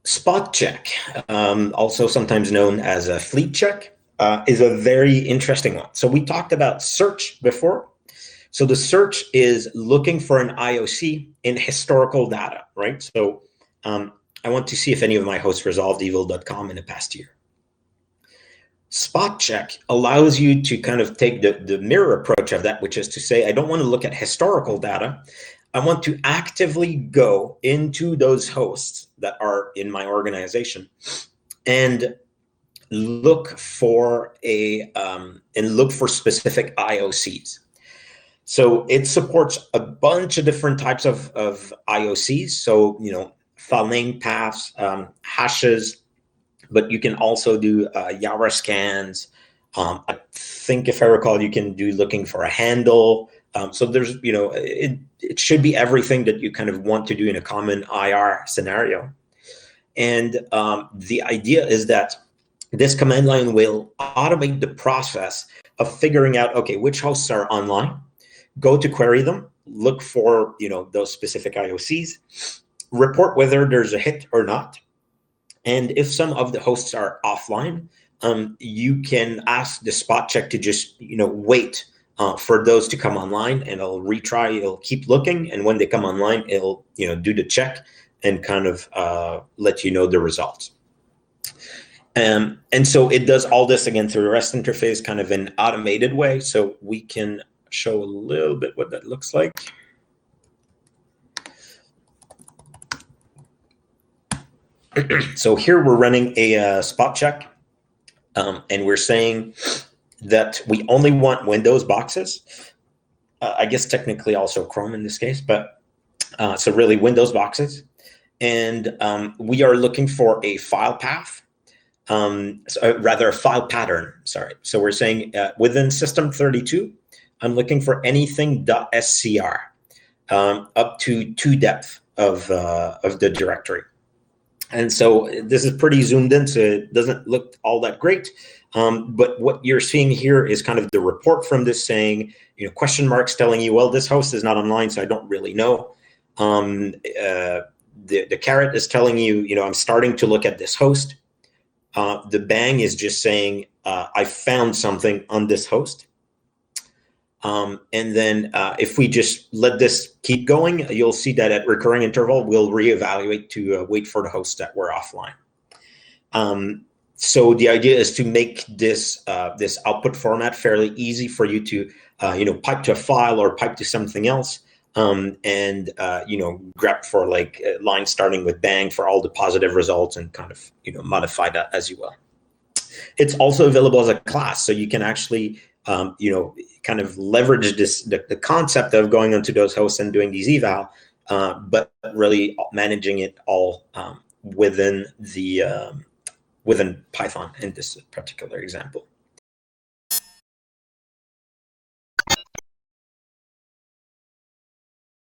Spot check, also sometimes known as a fleet check, is a very interesting one. So we talked about search before. So the search is looking for an IOC in historical data, right? So I want to see if any of my hosts resolved evil.com in the past year. Spot check allows you to kind of take the mirror approach of that, which is to say, I don't want to look at historical data. I want to actively go into those hosts that are in my organization and look for specific IOCs. So it supports a bunch of different types of IOCs. So, file name paths, hashes, but you can also do Yara scans. I think if I recall, you can do looking for a handle. So there's, it should be everything that you kind of want to do in a common IR scenario. And the idea is that this command line will automate the process of figuring out, okay, which hosts are online, go to query them, look for, those specific IOCs, report whether there's a hit or not. And if some of the hosts are offline, you can ask the spot check to just, wait for those to come online, and it'll retry, it'll keep looking. And when they come online, it'll, do the check and kind of let you know the results. And so it does all this again through the REST interface, kind of an automated way. So we can show a little bit what that looks like. So here we're running a spot check, and we're saying that we only want Windows boxes. I guess technically also Chrome in this case, but so really Windows boxes. And we are looking for a file path, rather a file pattern, sorry. So we're saying within system32, I'm looking for anything .scr up to 2 depth of the directory. And so this is pretty zoomed in, so it doesn't look all that great. But what you're seeing here is kind of the report from this saying, question marks telling you, well, this host is not online, so I don't really know. The caret is telling you, I'm starting to look at this host. The bang is just saying, I found something on this host. And then if we just let this keep going, you'll see that at recurring interval, we'll reevaluate to wait for the hosts that were offline. So the idea is to make this this output format fairly easy for you to pipe to a file or pipe to something else, and grep for like a line starting with bang for all the positive results and kind of modify that as you will. It's also available as a class, so you can actually kind of leverage the concept of going onto those hosts and doing these eval, but really managing it all within Python in this particular example.